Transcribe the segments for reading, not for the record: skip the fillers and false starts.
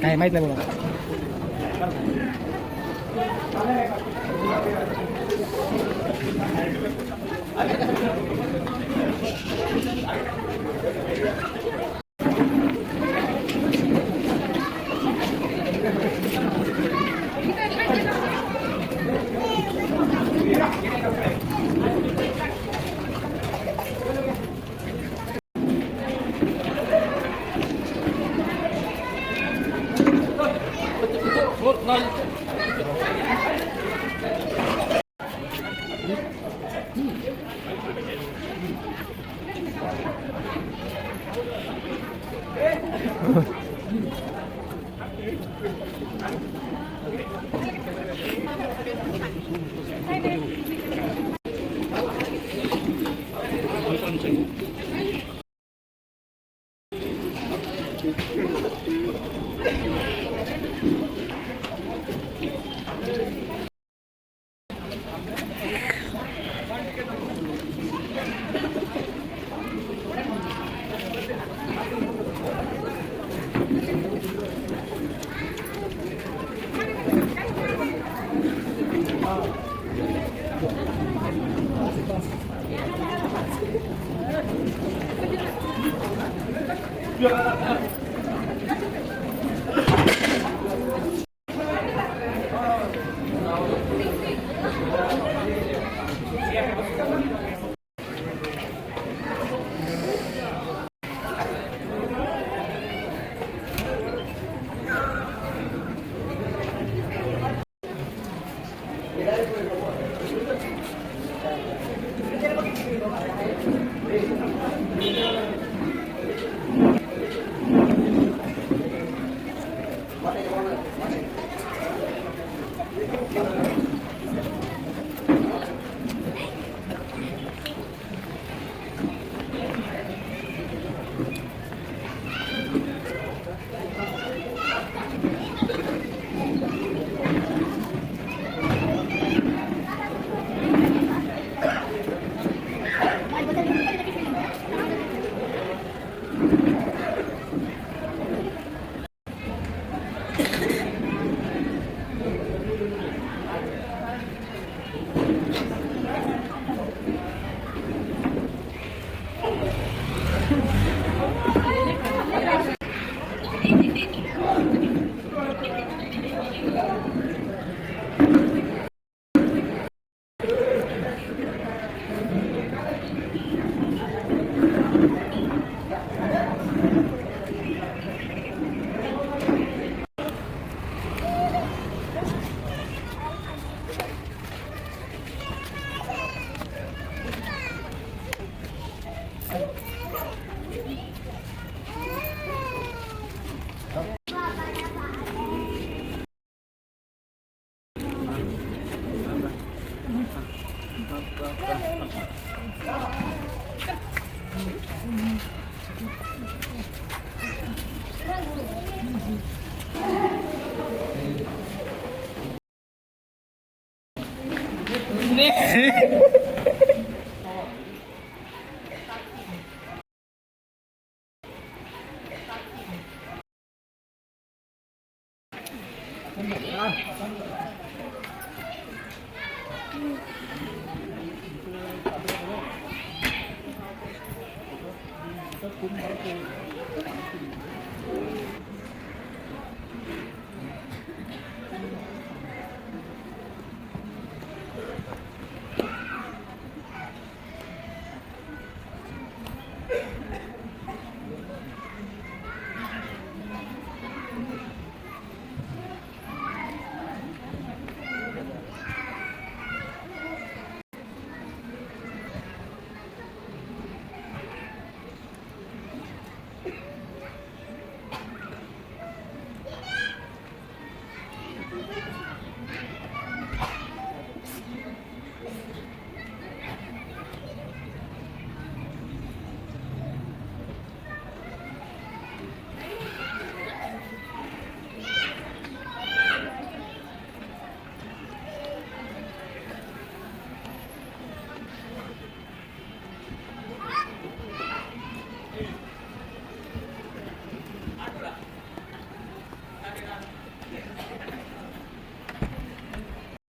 काय माहित नाही मला.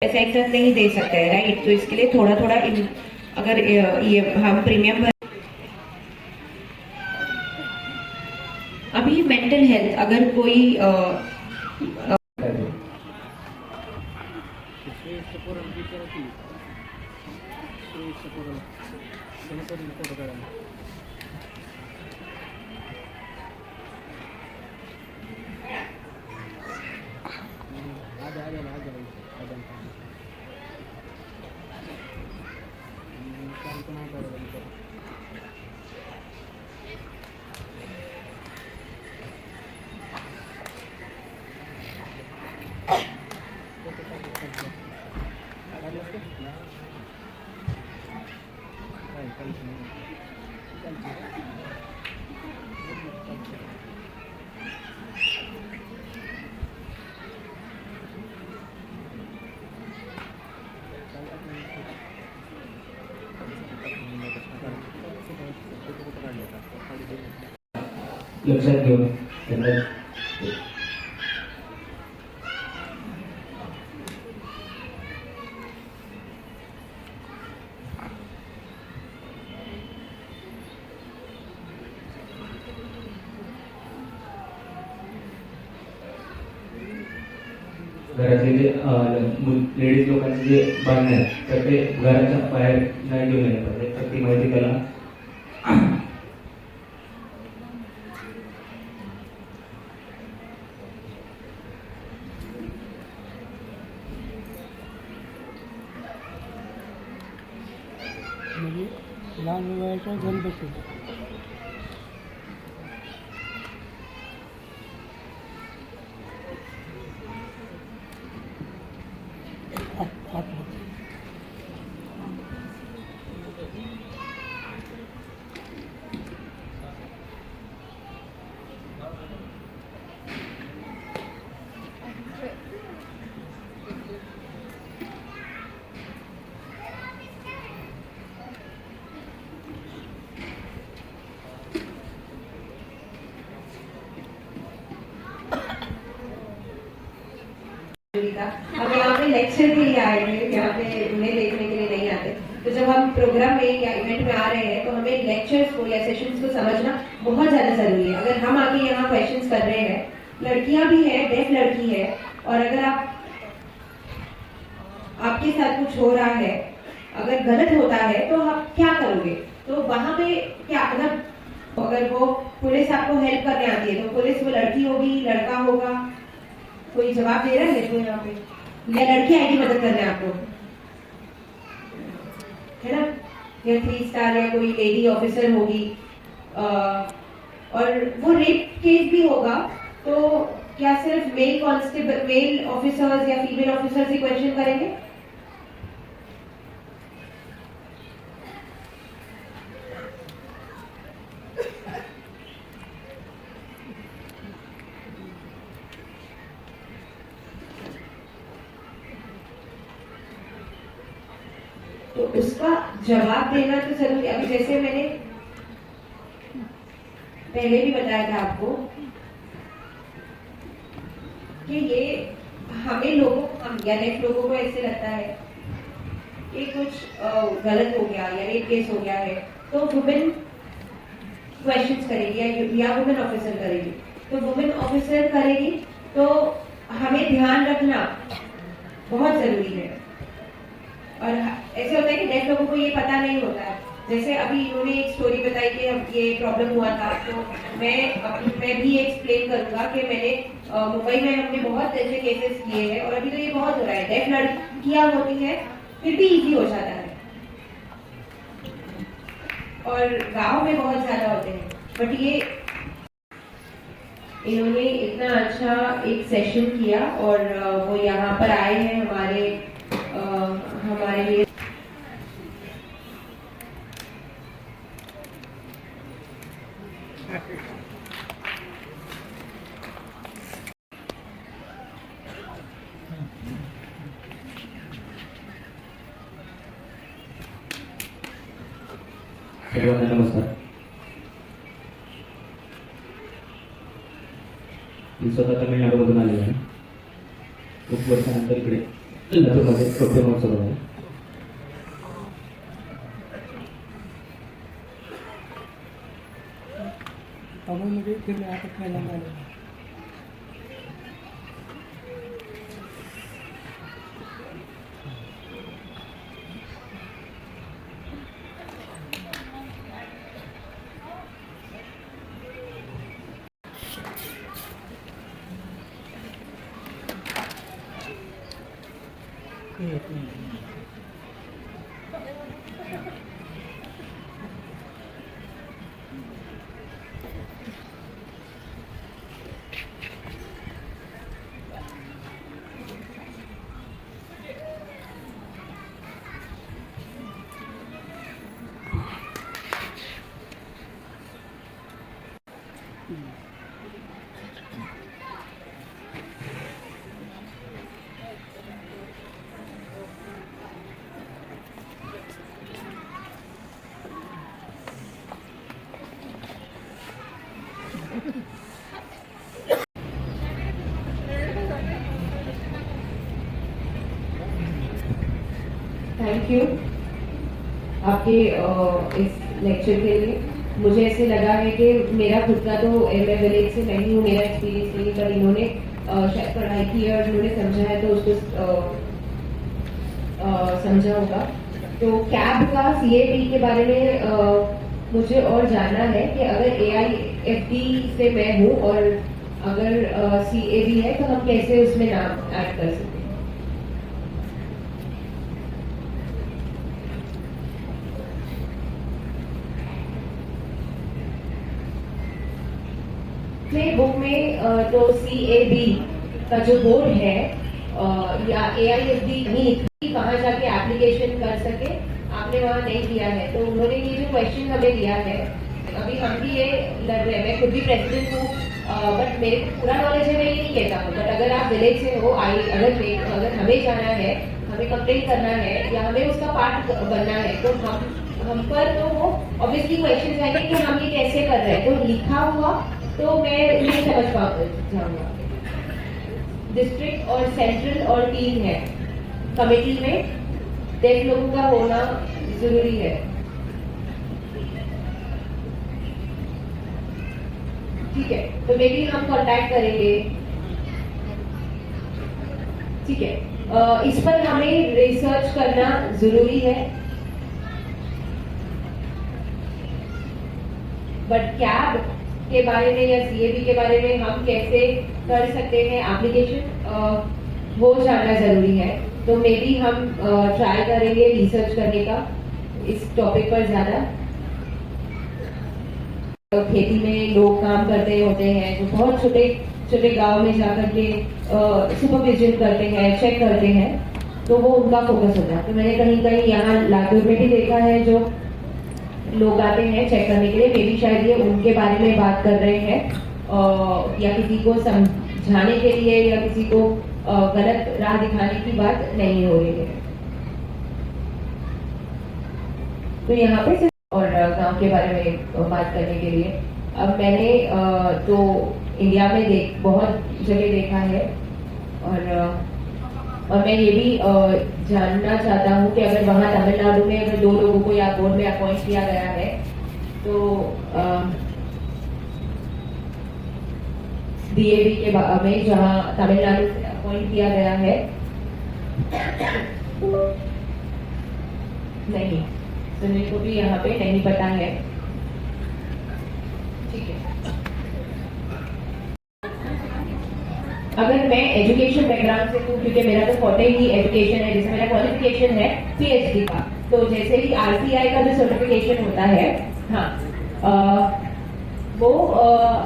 ऐसा एक साथ नहीं दे सकते हैं, राइट? तो इसके लिए थोड़ा थोड़ा अगर ये हम प्रीमियम अभी मेंटल हेल्थ अगर कोई लक्षात घेऊन त्यांना घरातले जे लेडीज लोकांचे जे बांधणे आहेत तर ते घराच्या बाहेर नाही घेऊन येणार पाहिजे तर ती माहिती त्याला म्हणजे लहान वयाच्या घरी बसेल हम यहाँ पे लेक्चर के लिए आए हैं, यहाँ पे उन्हें देखने के लिए नहीं आते। तो जब हम प्रोग्राम में या इवेंट में आ रहे हैं तो हमें लेक्चर्स को या सेशंस को समझना बहुत ज़्यादा ज़रूरी है। अगर हम आके यहाँ क्वेश्चंस कर रहे हैं, लड़कियाँ भी हैं, डेफ लड़की है, और अगर आपके साथ कुछ हो रहा है, अगर गलत होता है तो आप क्या करोगे? तो वहां पे क्या मतलब अगर वो पुलिस आपको हेल्प करने आती है तो पुलिस वो लड़की होगी, लड़का होगा? कोई जवाब दे रहा है तो यहाँ पे, या लड़की आएगी मदद करने आपको, है ना? या 3 स्टार या कोई लेडी ऑफिसर होगी, और वो रेप केस भी होगा तो क्या सिर्फ मेल कांस्टेबल, मेल ऑफिसर्स या फीमेल ऑफिसर्स ही क्वेश्चन करेंगे? तो उसका जवाब देना तो जरूरी। अभी जैसे मैंने पहले भी बताया था आपको कि ये हमें लोगों, हम या नेक्स्ट लोगों को ऐसे लगता है कि कुछ गलत हो गया या रेप केस हो गया है तो वुमेन क्वेश्चंस करेगी या वुमेन ऑफिसर करेगी। तो वुमेन ऑफिसर करेगी तो हमें ध्यान रखना बहुत जरूरी है। और ऐसे होता है कि डेफ लोगों को ये पता नहीं होता है। जैसे अभी इन्होंने एक स्टोरी बताई कि अब ये प्रॉब्लम हुआ था, तो मैं भी एक्सप्लेन करूंगा कि मैंने मुंबई में हमने बहुत ऐसे केसेस किए हैं और अभी तो ये बहुत हो रहा है। डेफ लड़कियां होती है फिर भी इजी हो जाता है और गांव में बहुत ज्यादा होते हैं। बट ये इन्होंने इतना अच्छा एक सेशन किया और वो यहाँ पर आए हैं हमारे लिए। सर्वांना नमस्कार. मी स्वतः तमिळनाडूमधून आलेलो आहे. खूप वर्षानंतर इकडे लातूरमध्ये कप्पे महोत्सव आहे. तमिळमध्ये फिरले आता पहिल्यांदा आले. थैंक यू आपके इस लेक्चर के लिए। मुझे ऐसे लगा है कि मेरा खुद का तो मैं विलेज से नहीं हूँ, मेरा एक्सपीरियंस नहीं, पर इन्होंने शायद पढ़ाई की है और इन्होंने समझा है तो उसको समझा होगा। तो कैब का CAB के बारे में मुझे और जानना है कि अगर AIFD से मैं हूँ और अगर CAB है तो हम कैसे उसमें नाम ऐड कर सकते हैं? बुक में तो CAB का जो बोर्ड है या AIFD नहीं, कहाँ जाके एप्लीकेशन कर सके, आपने वहाँ नहीं दिया है। तो उन्होंने ये जो क्वेश्चन हमें दिया है, अभी हम भी ये लड़ रहे हैं, मैं खुद भी प्रेसिडेंट हूँ बट मेरे को पूरा नॉलेज है, मैं ये नहीं कहता हूँ। बट अगर आप विलेज से हो, अगर हमें जाना है, हमें कंप्लेंट करना है या हमें उसका पार्ट बनना है तो हम पर तो वो ऑब्वियसली क्वेश्चन आएंगे कि हम ये कैसे कर रहे हैं। तो लिखा हुआ तो मैं नहीं समझ जाऊंगा। डिस्ट्रिक्ट और सेंट्रल और टीम है, कमेटी में डेफ लोगों का होना जरूरी है। ठीक है, तो मे बी हम कांटेक्ट करेंगे ठीक है, इस पर हमें रिसर्च करना जरूरी है, बट कैब के बारे में या सीएबी के बारे में हम कैसे कर सकते हैं एप्लीकेशन, वो जानना जरूरी है। तो मे बी हम ट्राई करेंगे रिसर्च करने का इस टॉपिक पर ज्यादा। खेती में लोग काम करते होते हैं जो बहुत छोटे छोटे गांव में जाकर के सुपरविजन करते हैं, चेक करते हैं, तो वो उनका फोकस होता है। तो मैंने कहीं कहीं यहाँ लातूर में भी देखा है जो लोग आते हैं चेक करने के लिए, मे बी शायद ये उनके बारे में बात कर रहे हैं या किसी को समझाने के लिए या किसी को गलत राह दिखाने की बात नहीं हो रही है। तो यहाँ पे और गांव के बारे में बात करने के लिए अब मैंने तो इंडिया में बहुत जगह देखा है, और मैं ये भी जानना चाहता हूँ कि अगर वहाँ तमिलनाडु में अगर 2 लोगों को या बोर्ड में अपॉइंट किया गया है तो डीएवी के में जहाँ तमिलनाडु से अपॉइंट किया गया है, नहीं सुनील को भी यहाँ पे नहीं पता है, ठीक है। अगर मैं एजुकेशन बैकग्राउंड से हूँ, क्योंकि मेरा तो फॉर्टे ही एजुकेशन है, जैसे मेरा क्वालिफिकेशन है पीएचडी का, तो जैसे ही आरसीआई का जो सर्टिफिकेशन होता है, हाँ वो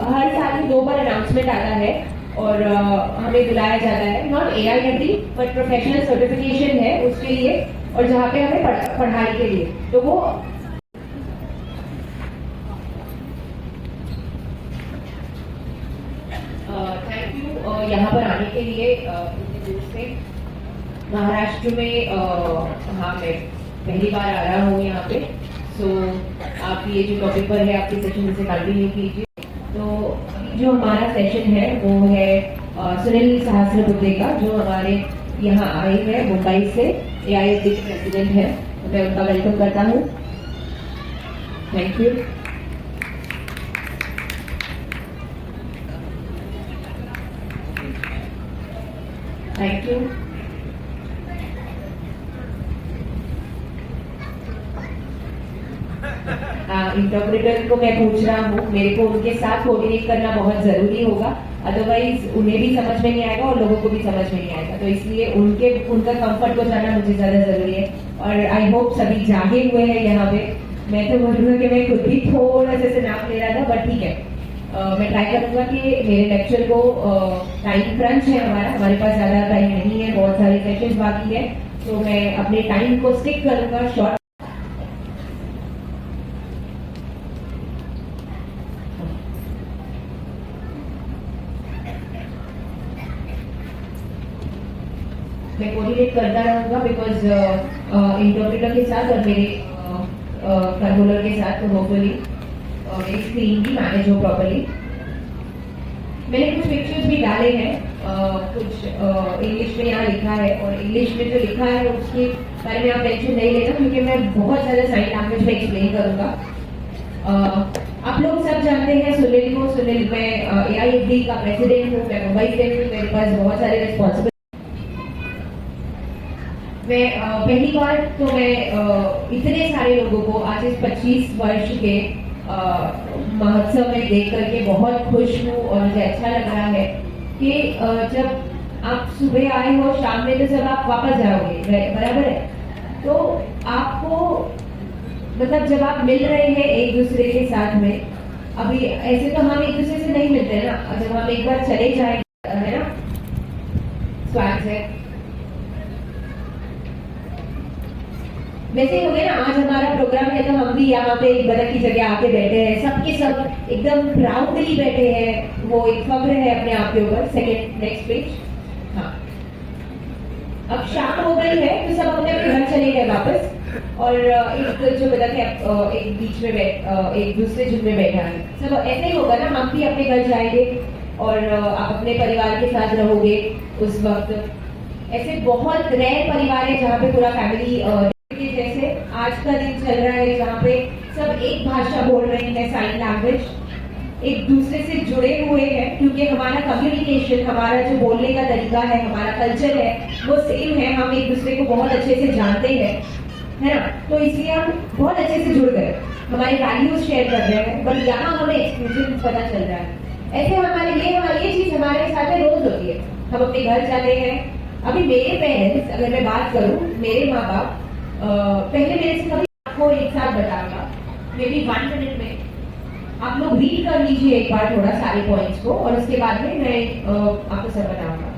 हर साल ही 2 बार अनाउंसमेंट आता है और हमें बुलाया जाता है, not AIFD but professional certification है उसके लिए, और जहाँ पे हमें पढ़ाई के लिए, तो वो थैंक यू यहाँ पर आने के लिए इतने दूर से। महाराष्ट्र में हाँ मैं पहली बार आ रहा हूँ यहाँ पे, सो आप ये जो टॉपिक पर है आपके सेशन से कंटिन्यू कीजिए। तो जो हमारा सेशन है वो है सुनील सहस्रबुद्धे का, जो हमारे यहाँ आए हैं मुंबई से, AIFD के प्रेसिडेंट है, तो मैं उनका वेलकम करता हूँ। Thank you. Thank you. Interpreter को मैं पूछ रहा हूँ, मेरे को उनके साथ कोऑर्डिनेट करना बहुत जरूरी होगा, अदरवाइज उन्हें भी समझ में नहीं आएगा और लोगों को भी समझ में नहीं आएगा, तो इसलिए उनका कंफर्ट को जानना मुझे ज्यादा जरूरी है। और आई होप सभी जागे हुए हैं यहाँ पे। मैं तो बोलूँगा कि मैं खुद भी थोड़ा से नाम ले रहा था, बट ठीक है, मैं ट्राई करूंगा कि मेरे लेक्चर को टाइम क्रंच है हमारे पास ज्यादा टाइम नहीं है, बहुत सारे सेशंस बाकी है, तो मैं अपने टाइम को स्टिक करूंगा शॉर्ट। मैं कोऑर्डिनेट करता रहूंगा बिकॉज इंटरप्रेटर के साथ और मेरे कंट्रोलर के साथ, तो होपफुली मेरी स्क्रीन भी मैनेज हो प्रॉपर्ली। मैंने कुछ पिक्चर्स भी डाले हैं, कुछ इंग्लिश में यहाँ लिखा है, और इंग्लिश में जो लिखा है उसके बारे में आप टेंशन नहीं लेना, क्योंकि मैं बहुत ज़्यादा साइन लैंग्वेज में एक्सप्लेन करूँगा। आप लोग सब जानते हैं सुनील को। सुनील, मैं AIFD का प्रेसिडेंट हूँ, मैं मुंबई से हूँ, मेरे पास बहुत सारे रिस्पॉन्सिबिलिटी। मैं पहली बार तो मैं इतने सारे लोगों को आज इस 25 वर्ष के महोत्सव में देख करके बहुत खुश हूँ, और मुझे अच्छा लग रहा है कि जब आप सुबह आए हो, शाम में तो सब आप वापस जाओगे, बराबर है। तो आपको मतलब जब आप मिल रहे हैं एक दूसरे के साथ में, अभी ऐसे तो हम एक दूसरे से नहीं मिलते ना, जब हम एक बार चले जाए, है ना, स्वागत है। वैसे ही हो गया ना, आज हमारा प्रोग्राम है तो हम भी यहाँ पे एक बदक की जगह आके बैठे हैं, सबके सब एकदम प्राउडली बैठे हैं, वो एक फख्र है अपने आप के ऊपर। Second next page. हाँ, अब शाम हो गई है तो सब अपने अपने घर चले गए वापस, और एक जो बदक है एक बीच में एक दूसरे झुंड में बैठा है। सब ऐसे ही होगा ना, हम भी अपने घर जाएंगे और आप अपने परिवार के साथ रहोगे उस वक्त। ऐसे बहुत रेयर परिवार है जहाँ पे पूरा फैमिली, जैसे आज का दिन चल रहा है जहाँ पे सब एक भाषा बोल रहे हैं, साइन लैंग्वेज, एक दूसरे से जुड़े हुए हैं, क्योंकि हमारा कम्युनिकेशन, हमारा जो बोलने का तरीका है, हमारा कल्चर है, वो सेम है। हम एक दूसरे को बहुत अच्छे से जानते हैं, है ना। तो इसलिए हम बहुत अच्छे से जुड़ गए, हमारे वैल्यूज शेयर कर रहे हैं, बट यहाँ हमें एक्सक्लूसिव पता चल रहा है। ऐसे हमारे ये चीज हमारे साथ में रोज होती है। हम अपने घर जाते हैं, अभी मेरे पेरेंट्स, अगर मैं बात करूं, मेरे माँ बाप पहले मेरे से कभी आपको एक साथ बताऊंगा, मे बी 1 मिनट में आप लोग रीड कर लीजिए एक बार थोड़ा सारे पॉइंट्स को, और उसके बाद में मैं आपको सब बताऊंगा।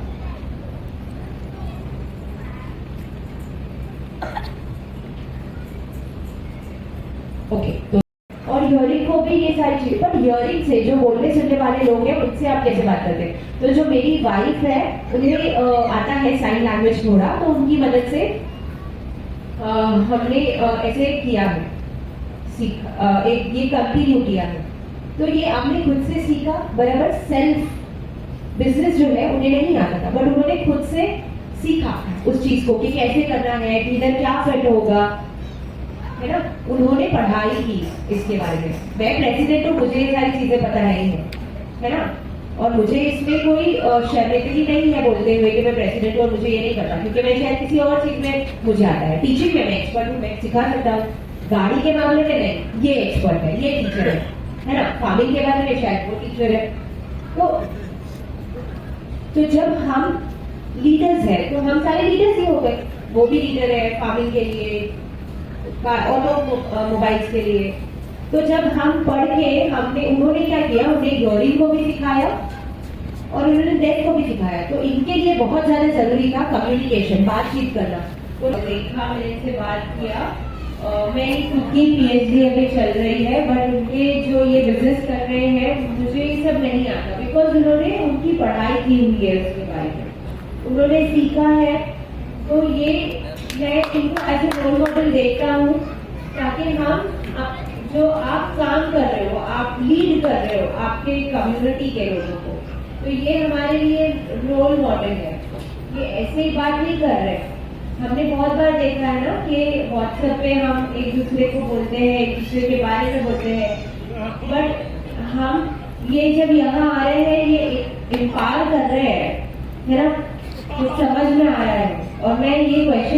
ओके, तो और हियरिंग को भी ये सारी चीज, पर हियरिंग से जो बोलने सुनने वाले लोग हैं उनसे आप कैसे बात करते हैं। तो जो मेरी वाइफ है, उन्हें आता है साइन लैंग्वेज थोड़ा, तो उनकी मदद से हमने ऐसे किया है, एक ये कंटिन्यू किया है। तो ये आपने खुद से सीखा, बराबर। सेल्फ बिजनेस जो है उन्हें नहीं आता था, बट उन्होंने खुद से सीखा उस चीज को कि कैसे करना है, कि इधर क्या फिट होगा, है ना। उन्होंने पढ़ाई की इसके बारे में। मैं प्रेसिडेंट हूँ, मुझे ये सारी चीजें पता नहीं है ना। और मुझे इसमें कोई शर्मिंदगी नहीं है बोलते हुए कि मैं प्रेसिडेंट हूँ और मुझे ये नहीं पता, क्योंकि मैं शायद किसी और चीज में मुझे आता है। टीचिंग में मैं एक्सपर्ट हूँ, मैं सिखा सकता हूँ। गाड़ी के मामले में नहीं, ये एक्सपर्ट है, ये टीचर है ना। फार्मिंग के बारे में शायद वो टीचर है। तो जब हम लीडर्स हैं, तो हम सारे लीडर्स ही हो गए। वो भी लीडर है फार्मिंग के लिए, ऑटोमोबाइल्स के लिए। तो जब हम पढ़ के उन्होंने क्या किया, उन्हें हियरिंग को भी सिखाया और उन्होंने डेफ को भी सिखाया। तो इनके लिए बहुत ज्यादा जरूरी था कम्युनिकेशन, बातचीत करना। तो देखा, मैंने इनसे बात किया। मैं उनकी पीएचडी अभी चल रही है, बट उनके जो ये बिजनेस कर रहे हैं, मुझे ये सब नहीं आता, बिकॉज उन्होंने उनकी पढ़ाई की हुई है उसके बारे में, उन्होंने सीखा है। तो ये मैं इनको एज ए रोल मॉडल देखता हूँ, ताकि हम जो आप काम कर रहे हो, आप लीड कर रहे हो आपके कम्युनिटी के लोगों को, तो ये हमारे लिए रोल मॉडल है। ये ऐसे ही बात नहीं कर रहे। हमने बहुत बार देखा है ना कि व्हाट्सएप पे हम एक दूसरे को बोलते हैं, एक दूसरे के बारे में बोलते हैं, बट हम ये जब यहाँ आ रहे हैं, ये इम्पावर कर रहे हैं, है ना, तो समझ में आ रहा है। और मैं ये क्वेश्चन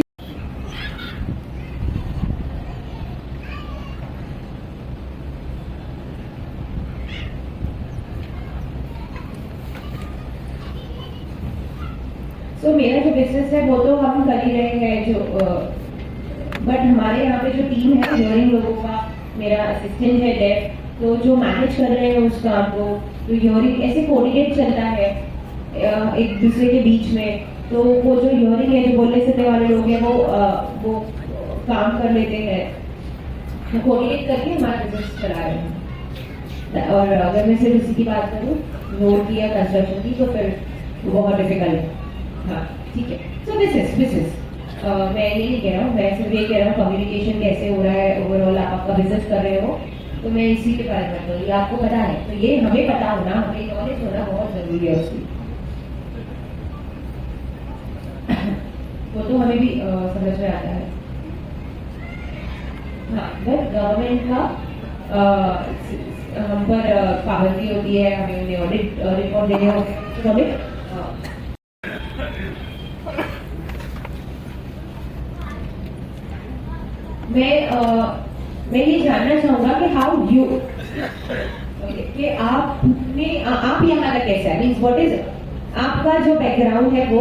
मेरा जो बिजनेस है वो तो हम कर ही रहे हैं, जो बट हमारे यहाँ पे जो टीम है हियरिंग लोगों का, मेरा असिस्टेंट है डेफ, तो जो मैनेज कर रहे हैं उस काम को, तो हियरिंग ऐसे कोऑर्डिनेट चलता है एक दूसरे के बीच में। तो वो जो हियरिंग है, जो बोलने सुनने वाले लोग हैं, वो काम कर लेते हैं, तो कोऑर्डिनेट करके हमारा बिजनेस चला रहे हैं। और अगर मैं सिर्फ उसी की बात करूँ, रोड की या कंस्ट्रक्शन की, तो फिर बहुत डिफिकल्ट है। हाँ, ठीक है। सो बिजनेस मैं ये नहीं कह रहा हूँ, मैं सिर्फ ये कह रहा हूँ कम्युनिकेशन कैसे हो रहा है ओवरऑल, आप आपका बिजनेस कर रहे हो, तो मैं इसी के बारे में बोलूँ। ये आपको पता है, तो ये हमें पता होना, हमें नॉलेज होना बहुत जरूरी है उसकी। वो तो हमें भी समझ में आता है। हाँ, बट गवर्नमेंट का हम पर पाबंदी होती है, हमें उन्हें ऑडिट रिपोर्ट देने होते हैं, तो हमें मैं ये जानना चाहूंगा कि हाउ यू कि आप यहाँ तक कैसे है, मीन्स व्हाट इज आपका जो बैकग्राउंड है वो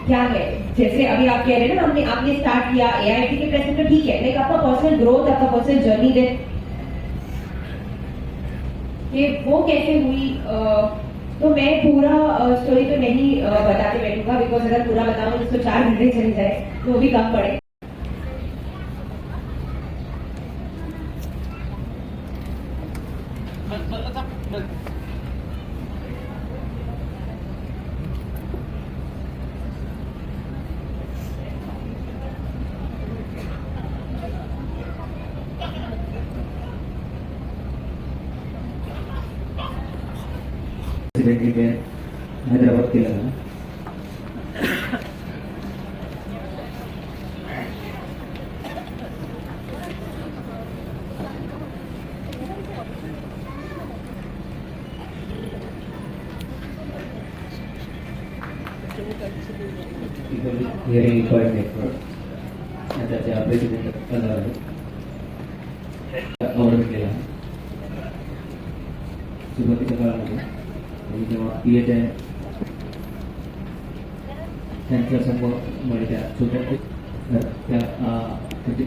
क्या है। जैसे अभी आप कह रहे हैं ना, आपने स्टार्ट किया AIIT के प्रेजेंट में, ठीक है, लेकिन आपका पर्सनल ग्रोथ, आपका पर्सनल जर्नी दे कि वो कैसे हुई। तो मैं पूरा स्टोरी तो नहीं बताते बैठूंगा, बिकॉज अगर पूरा बताऊं तो 4 घंटे चले जाए, तो वो भी कम पड़े। हैदराबाद के लगा people with hearing impaired network आणि त्याच्या प्रेसिडेंट पदावर आहे. अवॉर्ड भेटलेला आहे. सुरुवातीच्या काळामध्ये आणि जेव्हा PHI त्यांच्या समोर त्या छोट्या त्या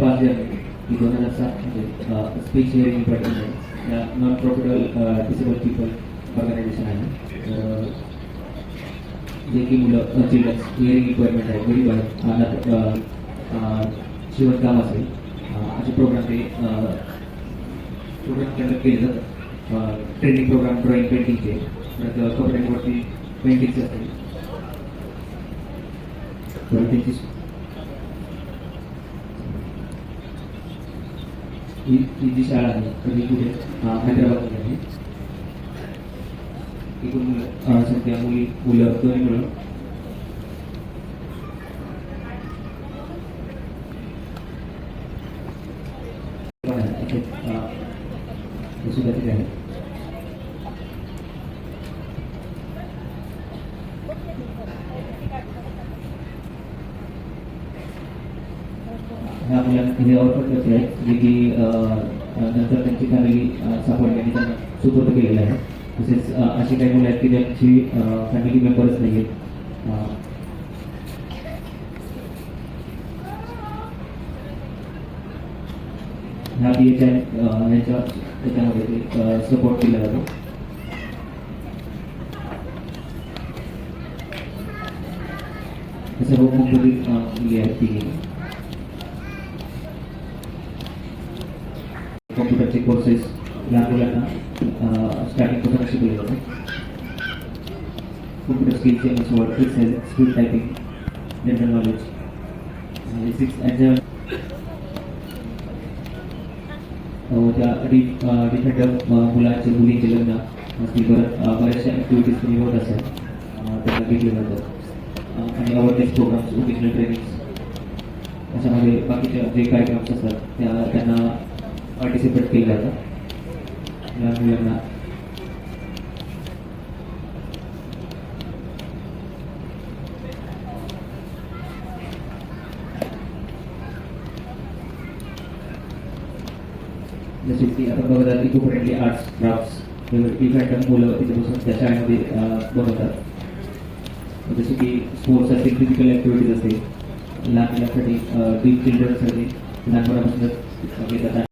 5 जर्नी 2007 म्हणजे स्पीच हिअरिंग इम्पॉर्टंट या non profitable disable people organisation आहे. जे की मुलं चिल्ड्रन्स हिअरिंग इम्पॉर्टमेंट आहे, गरीब आहेत, शिवणकाम असेल असे प्रोग्राम ते प्रोग्राम कंडक्ट केले जातात. ट्रेनिंग प्रोग्राम ड्रॉइंग पेंटिंगचे, कपड्यांवरती पेंटिंगचे असतील, त्यांची ही जी शाळा आहे तर ही पुढे हैदराबादमध्ये आहे. एकूण मुलं सध्या मुलं दोन्ही मुलं सुद्धा तिथे आहे. ह्या मुलांना हे ऑफर करते आहे जे की नंतर त्यांची फॅमिली सपोर्ट त्यांनी त्यांना सुपूर्द केलेलं आहे. तसेच अशी काही मुलं आहेत की ज्यांची फॅमिली मेंबर्स नाही आहेत. ह्या PHI यांच्या त्याच्यामध्ये सपोर्ट केला जातो. सर्व मुंबई मुली आहेत ती कॉम्प्युटरचे कोर्सेस लहान मुलांना स्टार्टिंगपासून शिकवले जातात. कॉम्प्युटर स्किलचे word, Excel, speed typing, general knowledge, basics and त्या डिफेंडर मुलांचे मुलींचे लग्न असतील, परत बऱ्याचशा ॲक्टिव्हिटीज तुम्ही होत असाल त्यांना घेतले जातात. आणि अवेअरनेस प्रोग्राम्स, ओकेशनल ट्रेनिंग्स अशामध्ये बाकीचे जे कार्यक्रम असतात त्यांना पार्टिसिपेट केलं जातं. लहान मुलांना जसे की आपण बघतात eco friendly arts crafts event मुलं तिच्यापासून त्या शाळेमध्ये बनवतात. जसे की स्पोर्ट्स असतील, फिजिकल ॲक्टिव्हिटीज असतील, लहान मुलांसाठी डीप चिल्ड्रनसाठी लहानपणापासूनच घेतात.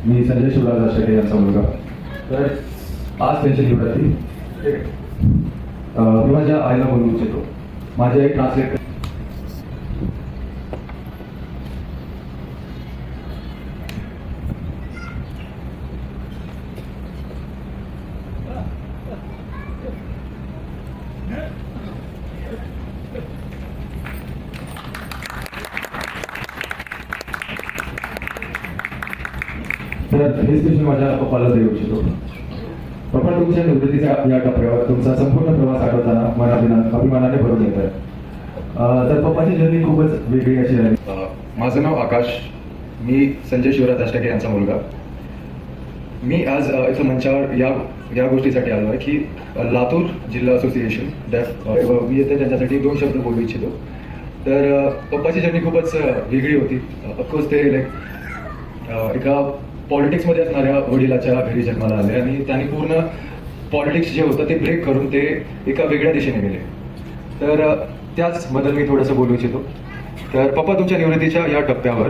मी संजय शिवराज आष्टे यांचा मुलगा. तर आज त्यांची निवृत्ती. मी माझ्या आईला बोलू इच्छितो. माझी आई ट्रान्सलेट तर हे स्पेशल माझ्या पप्पाला देऊ इच्छितो. पप्पा, तुमच्या निवृत्तीच्या या टप्प्यावर तुमचा संपूर्ण प्रवास आठवताना मन अभिमानाने भरून येत आहे. तर पप्पाची जर्नी खूपच वेगळी अशी राहिली. माझं नाव आकाश. मी संजय शिवराज आष्टे यांचा मुलगा. मी आज इथं मंचावर या गोष्टीसाठी आलो आहे की लातूर जिल्हा असोसिएशन मी येथे त्यांच्यासाठी 2 शब्द बोलू इच्छितो. तर पप्पाची जर्नी खूपच वेगळी होती. ऑफकोर्स ते एका पॉलिटिक्समध्ये असणाऱ्या वडिलाच्या घरी जन्माला आले आणि त्यांनी पूर्ण पॉलिटिक्स जे होतं ते ब्रेक करून ते एका वेगळ्या दिशेने गेले. तर त्याचबद्दल मी थोडंसं बोलू इच्छितो. तर पप्पा, तुमच्या निवृत्तीच्या या टप्प्यावर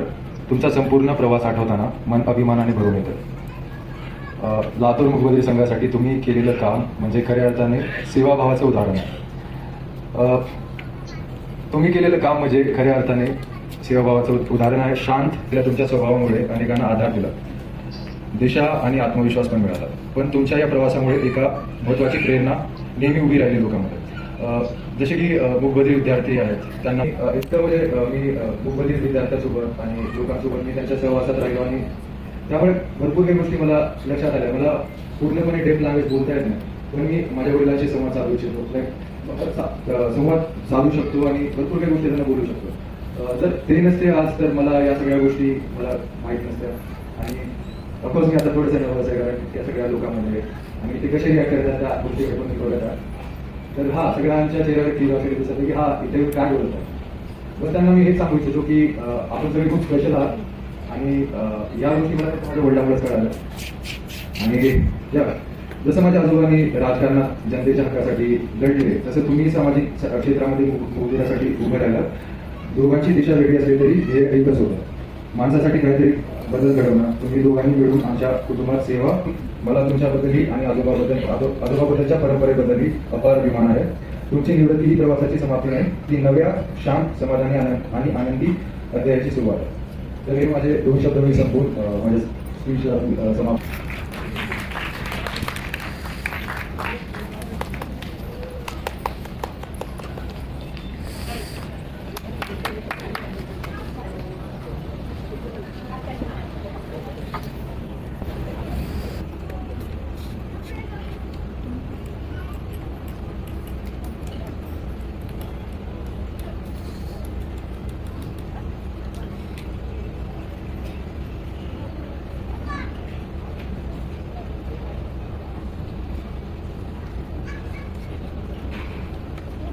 तुमचा संपूर्ण प्रवास आठवताना मन अभिमानाने भरून येतं. लातूर मूकबधीर संघासाठी तुम्ही केलेलं काम म्हणजे खऱ्या अर्थाने सेवाभावाचं उदाहरण आहे. तुम्ही केलेलं काम म्हणजे खऱ्या अर्थाने सेवाभावाचं उदाहरण आहे. शांत तुमच्या स्वभावामुळे अनेकांना आधार दिला, दिशा आणि आत्मविश्वास पण मिळाला. पण तुमच्या या प्रवासामुळे एका महत्त्वाची प्रेरणा नेहमी उभी राहिली लोकांमध्ये. जसे की मूकबधीर विद्यार्थी आहेत, त्यांना इतकं म्हणजे मी मूकबधीर विद्यार्थ्यांसोबत आणि लोकांसोबत मी त्यांच्या सहवासात राहिलो आणि त्यामुळे भरपूर काही गोष्टी मला लक्षात आल्या. मला पूर्णपणे डेफ लँग्वेज बोलता येत नाही, पण मी माझ्या वडिलांशी संवाद साधू इच्छितो. संवाद साधू शकतो आणि भरपूर काही गोष्टी त्यांना बोलू शकतो. जर ते नसते आज तर मला या सगळ्या गोष्टी मला माहीत नसत्या. आणि ऑफकोर्स मी आता थोडंसं नर्वस आहे, कारण त्या सगळ्या लोकांमध्ये आणि ते कसे रिॲक्ट करतात त्या गोष्टीकडे पण मी बघत आहे. तर सगळ्यांच्या चेहऱ्यावर क्युरिओसिटी दिसत की इथे काय बोलत आहे. बस त्यांना मी हेच सांगू इच्छितो की आपण सगळे खूप स्पेशल आहात आणि या गोष्टी मला माझ्या वडिलांमुळेच कळाल्या. आणि जसं माझ्या आजोबांनी राजकारणात जनतेच्या हक्कासाठी लढले, तसं तुम्ही सामाजिक क्षेत्रामध्ये मूकबधिरांसाठी उभं राहिला. दोघांची दिशा वेगळी असली तरी हे एकच होतं, माणसासाठी काहीतरी बदल घडवणं. तुम्ही दोघांनी मिळून आमच्या कुटुंबात सेवा. मला तुमच्याबद्दलही आणि आजोबाबद्दलच्या परंपरेबद्दलही अपार अभिमान आहे. तुमची निवृत्ती ही प्रवासाची समाप्ती नाही, ती नव्या शांत समाधानी आणि आनंदी अध्यायाची सुरुवात आहे. तर हे माझे 2 शब्द मी संपून माझे स्पीच समाप्त.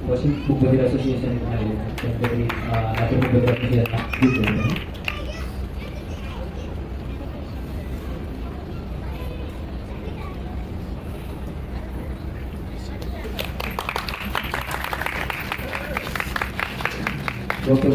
वॉशिंग मूकबधीर असोसिएशन त्यांच्याकडे लातूर मूकबधीर असोसिएशन डॉक्टर